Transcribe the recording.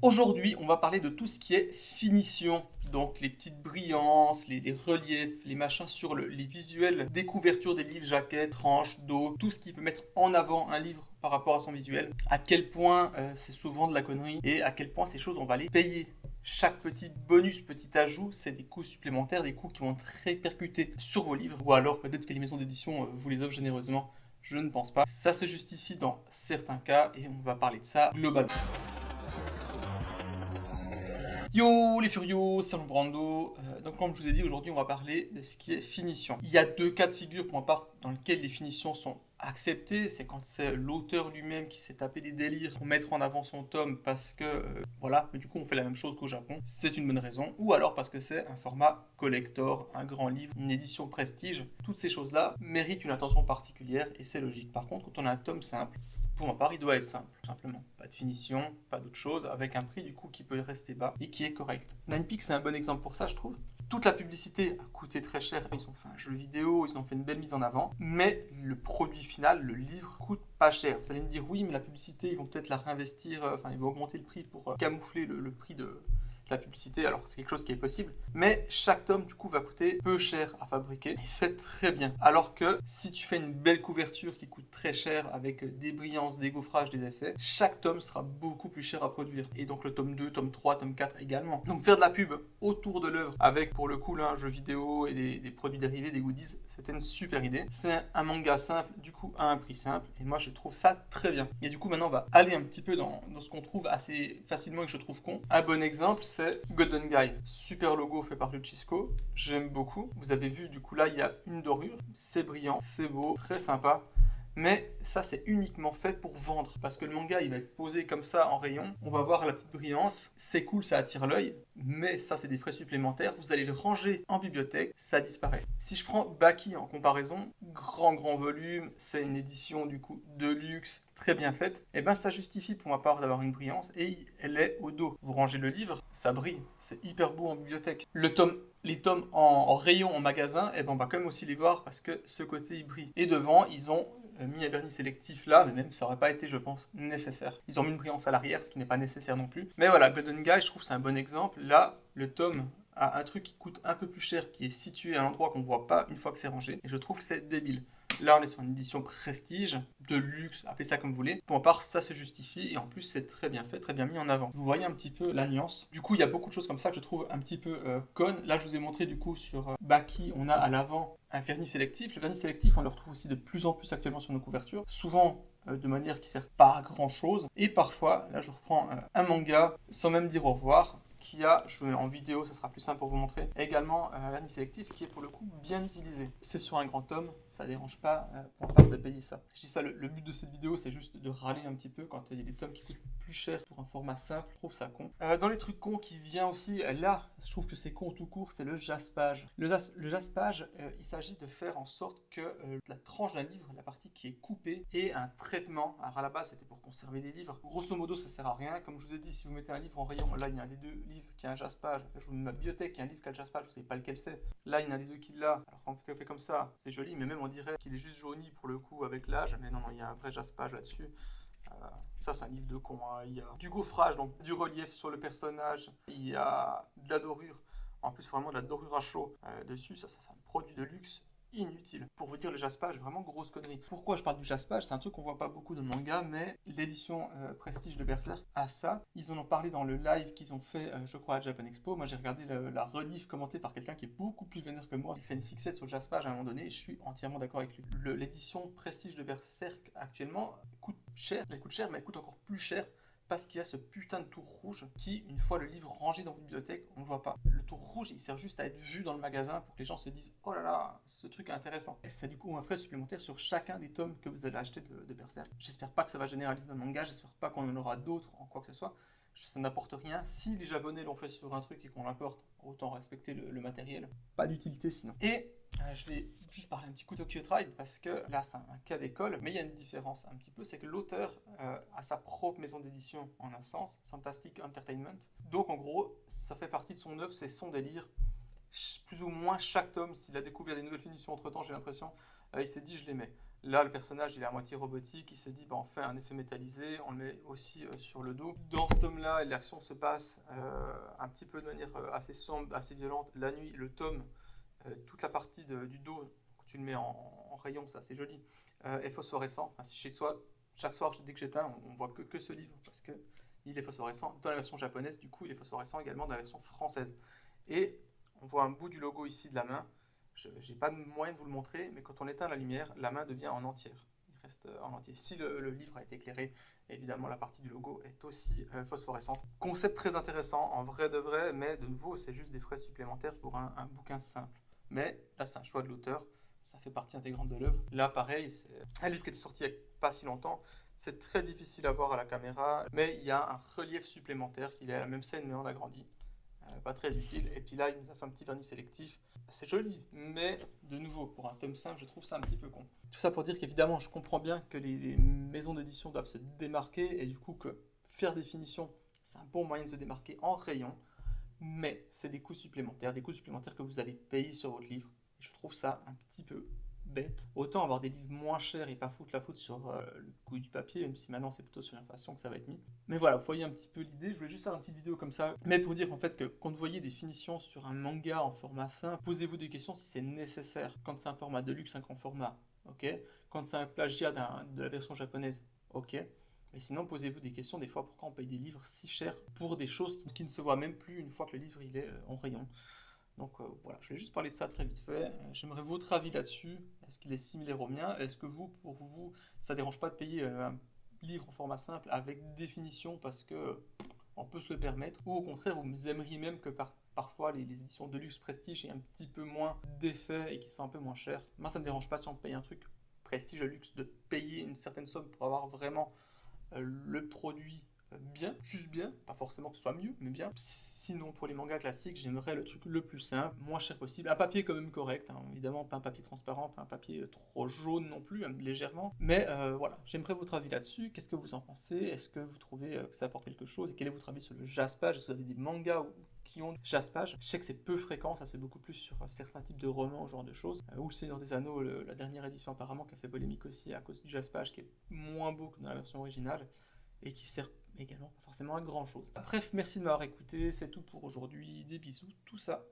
Aujourd'hui, on va parler de tout ce qui est finition. Donc les petites brillances, les reliefs, les machins sur les visuels des couvertures des livres, jaquettes, tranches, dos, tout ce qui peut mettre en avant un livre par rapport à son visuel. À quel point c'est souvent de la connerie et à quel point ces choses, on va les payer. Chaque petit bonus, petit ajout, c'est des coûts supplémentaires, des coûts qui vont être répercutés sur vos livres. Ou alors peut-être que les maisons d'édition vous les offrent généreusement. Je ne pense pas. Ça se justifie dans certains cas et on va parler de ça globalement. Yo les furios, c'est Brando. Donc comme je vous ai dit, aujourd'hui on va parler de ce qui est finition. Il y a deux cas de figure pour ma part dans lesquels les finitions sont acceptées. C'est quand c'est l'auteur lui-même qui s'est tapé des délires pour mettre en avant son tome parce que voilà, mais du coup on fait la même chose qu'au Japon. C'est une bonne raison. Ou alors parce que c'est un format collector, un grand livre, une édition prestige. Toutes ces choses-là méritent une attention particulière et c'est logique. Par contre, quand on a un tome simple, pour ma part, il doit être simple, tout simplement. Pas de finition, pas d'autre chose, avec un prix du coup qui peut rester bas et qui est correct. Ninepeak, c'est un bon exemple pour ça, je trouve. Toute la publicité a coûté très cher. Ils ont fait un jeu vidéo, ils ont fait une belle mise en avant. Mais le produit final, le livre, coûte pas cher. Vous allez me dire, oui, mais la publicité, ils vont peut-être la réinvestir, ils vont augmenter le prix pour camoufler le prix de la publicité, alors c'est quelque chose qui est possible, mais chaque tome du coup va coûter peu cher à fabriquer et c'est très bien. Alors que si tu fais une belle couverture qui coûte très cher avec des brillances, des gaufrages, des effets, chaque tome sera beaucoup plus cher à produire. Et donc le tome 2, tome 3, tome 4 également. Donc faire de la pub autour de l'œuvre avec pour le coup là un jeu vidéo et des produits dérivés, des goodies, c'était une super idée. C'est un manga simple, du coup à un prix simple, et moi je trouve ça très bien. Et du coup maintenant on va aller un petit peu dans ce qu'on trouve assez facilement et que je trouve con. Un bon exemple c'est Golden Guy. Super logo fait par Luchisco, j'aime beaucoup. Vous avez vu du coup là il y a une dorure, c'est brillant, c'est beau, très sympa. Mais ça, c'est uniquement fait pour vendre. Parce que le manga, il va être posé comme ça en rayon. On va voir la petite brillance. C'est cool, ça attire l'œil. Mais ça, c'est des frais supplémentaires. Vous allez le ranger en bibliothèque, ça disparaît. Si je prends Baki en comparaison, grand volume, c'est une édition du coup de luxe, très bien faite. Et ben ça justifie pour ma part d'avoir une brillance et elle est au dos. Vous rangez le livre, ça brille. C'est hyper beau en bibliothèque. Les tomes en rayon en magasin, et ben on va quand même aussi les voir parce que ce côté il brille. Et devant, ils ont mis un vernis sélectif là, mais même ça aurait pas été, je pense, nécessaire. Ils ont mis une brillance à l'arrière, ce qui n'est pas nécessaire non plus. Mais voilà, Golden Guy, je trouve que c'est un bon exemple. Là, le tome a un truc qui coûte un peu plus cher, qui est situé à un endroit qu'on ne voit pas une fois que c'est rangé. Et je trouve que c'est débile. Là, on est sur une édition prestige, de luxe, appelez ça comme vous voulez. Pour ma part, ça se justifie et en plus, c'est très bien fait, très bien mis en avant. Vous voyez un petit peu la nuance. Du coup, il y a beaucoup de choses comme ça que je trouve un petit peu connes. Là, je vous ai montré du coup sur Baki, on a à l'avant un vernis sélectif. Le vernis sélectif, on le retrouve aussi de plus en plus actuellement sur nos couvertures. Souvent, de manière qui sert pas à grand chose. Et parfois, là, je reprends un manga sans même dire au revoir, qui a, je mets en vidéo, ça sera plus simple pour vous montrer, également un vernis sélectif qui est pour le coup bien utilisé. C'est sur un grand tome, ça dérange pas pour ma part de payer ça. Je dis ça, le but de cette vidéo c'est juste de râler un petit peu quand il y a des tomes qui coûtent plus cher pour un format simple, je trouve ça con. Dans les trucs cons qui vient aussi, là, je trouve que c'est con tout court, c'est le jaspage. Le jaspage, il s'agit de faire en sorte que la tranche d'un livre, la partie qui est coupée, ait un traitement. Alors à la base c'était pour conserver des livres. Grosso modo ça sert à rien. Comme je vous ai dit, si vous mettez un livre en rayon, là il y a un des deux livres qui a un jaspage. Je vous mets ma bibliothèque qui a un livre qui a le jaspage, vous savez pas lequel c'est. Là il y en a des deux qui l'a. Alors quand on fait comme ça, c'est joli, mais même on dirait qu'il est juste jauni pour le coup avec l'âge. Mais non, il y a un vrai jaspage là-dessus. Ça c'est un livre de con, hein. Il y a du gaufrage, donc du relief sur le personnage, il y a de la dorure, en plus vraiment de la dorure à chaud dessus, ça c'est un produit de luxe inutile. Pour vous dire, le jaspage, vraiment grosse connerie. Pourquoi je parle du jaspage? C'est un truc qu'on voit pas beaucoup dans le manga, mais l'édition prestige de Berserk a ça. Ils en ont parlé dans le live qu'ils ont fait, je crois, à Japan Expo. Moi j'ai regardé la rediff commentée par quelqu'un qui est beaucoup plus vénère que moi. Il fait une fixette sur le jaspage à un moment donné, et je suis entièrement d'accord avec lui. L'édition prestige de Berserk actuellement coûte cher, elle coûte cher, mais elle coûte encore plus cher parce qu'il y a ce putain de tour rouge qui, une fois le livre rangé dans votre bibliothèque, on ne le voit pas. Le tour rouge, il sert juste à être vu dans le magasin pour que les gens se disent « Oh là là, ce truc est intéressant ». Et c'est du coup un frais supplémentaire sur chacun des tomes que vous allez acheter de Berserk. J'espère pas que ça va généraliser dans le manga, j'espère pas qu'on en aura d'autres en quoi que ce soit. Ça n'apporte rien. Si les Japonais l'ont fait sur un truc et qu'on l'importe, autant respecter le matériel. Pas d'utilité sinon. Et je vais juste parler un petit coup de Tokyo Tribe parce que là c'est un cas d'école, mais il y a une différence un petit peu, c'est que l'auteur a sa propre maison d'édition en un sens, Fantastic Entertainment. Donc en gros, ça fait partie de son œuvre, c'est son délire. Plus ou moins chaque tome, s'il a découvert des nouvelles finitions entre temps, j'ai l'impression, il s'est dit je les mets. Là, le personnage, il est à moitié robotique, il s'est dit, bah, on fait un effet métallisé, on le met aussi sur le dos. Dans ce tome-là, l'action se passe un petit peu de manière assez sombre, assez violente. La nuit, le tome, toute la partie du dos, tu le mets en rayon, ça c'est joli, est phosphorescent. Ainsi, chez toi, chaque soir, dès que j'éteins, on voit que ce livre, parce que il est phosphorescent dans la version japonaise, du coup il est phosphorescent également dans la version française. Et on voit un bout du logo ici de la main. Je n'ai pas de moyen de vous le montrer, mais quand on éteint la lumière, la main devient en entière. Il reste en entier. Si le livre a été éclairé, évidemment la partie du logo est aussi phosphorescente. Concept très intéressant, en vrai de vrai, mais de nouveau c'est juste des frais supplémentaires pour un bouquin simple. Mais là c'est un choix de l'auteur, ça fait partie intégrante de l'œuvre. Là pareil, c'est un livre qui était sorti il n'y a pas si longtemps. C'est très difficile à voir à la caméra, mais il y a un relief supplémentaire qu'il est à la même scène mais en agrandi. Pas très utile. Et puis là, il nous a fait un petit vernis sélectif. C'est joli, mais de nouveau, pour un tome simple, je trouve ça un petit peu con. Tout ça pour dire qu'évidemment, je comprends bien que les maisons d'édition doivent se démarquer et du coup que faire des finitions, c'est un bon moyen de se démarquer en rayon, mais c'est des coûts supplémentaires que vous allez payer sur votre livre. Et je trouve ça un petit peu bête. Autant avoir des livres moins chers et pas foutre la faute sur le coût du papier, même si maintenant c'est plutôt sur l'inflation que ça va être mis. Mais voilà, vous voyez un petit peu l'idée. Je voulais juste faire une petite vidéo comme ça. Mais pour dire en fait que quand vous voyez des finitions sur un manga en format simple, posez-vous des questions si c'est nécessaire. Quand c'est un format de luxe, un grand format, ok. Quand c'est un plagiat de la version japonaise, ok. Mais sinon, posez-vous des questions des fois pourquoi on paye des livres si chers pour des choses qui ne se voient même plus une fois que le livre il est en rayon. Donc voilà, je vais juste parler de ça très vite fait. J'aimerais votre avis là-dessus. Est-ce qu'il est similaire au mien? Est-ce que vous, pour vous, ça dérange pas de payer un livre en format simple avec définition parce que on peut se le permettre? Ou au contraire, vous aimeriez même que parfois les éditions de luxe prestige aient un petit peu moins d'effets et qui soient un peu moins chères? Moi, ça me dérange pas si on paye un truc prestige de luxe de payer une certaine somme pour avoir vraiment le produit bien, juste bien, pas forcément que ce soit mieux, mais bien. Sinon, pour les mangas classiques, j'aimerais le truc le plus simple, moins cher possible. Un papier quand même correct, hein. Évidemment, pas un papier transparent, pas un papier trop jaune non plus, hein, légèrement. Mais voilà, j'aimerais votre avis là-dessus. Qu'est-ce que vous en pensez? Est-ce que vous trouvez que ça apporte quelque chose? Et quel est votre avis sur le jaspage? Est-ce que vous avez des mangas qui ont du jaspage? Je sais que c'est peu fréquent, ça se fait beaucoup plus sur certains types de romans, ce genre de choses. Ou le Seigneur des Anneaux, la dernière édition apparemment, qui a fait polémique aussi à cause du jaspage, qui est moins beau que dans la version originale et qui sert également pas forcément à grand chose. Bref, merci de m'avoir écouté, c'est tout pour aujourd'hui, des bisous, tout ça.